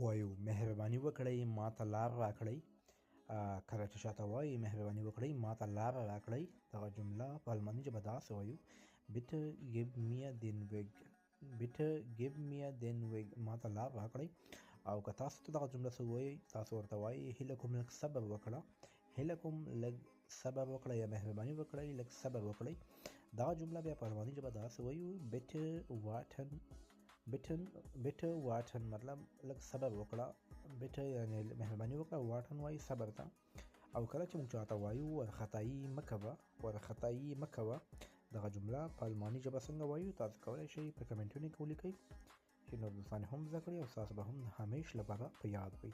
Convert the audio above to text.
وایو مهرباني وکړئ ما ته لار راکړئ. کله چې چاته وایي مهرباني وکړئ ما ته لار راکړئ، دغه جمله په الماني ژبه داسې وایو: bitte gib mir den Weg. bitte gib mir den Weg. ما ته لار راکړئ. او که تاسو ته دغه جمله څه وایي، تاسو ورته وایي هیله کوم لږ صبر وکړه، هیله کوم لږ صبر وکړه، یا مهرباني وکړئ لږ صبر وکړئ. دغه جمله بیا په الماني ژبه داسې وایو: bitte warten. بیټر واټن مطلب لږ صبر وکړه، بیټر یعنی مهرباني وکړه، واټن وایي صبر ته. او کله چې موږ چاته وایو وارخطایي مه کوه، وارخطایي مه کوه، دغه جمله په الماني ژبه څنګه وایو تاسو کولی شئ په کمنټونو کې ولیکئ چې نور دوستان هم زده کړي او ستاسو به هم د همیش لپاره په یاد وي.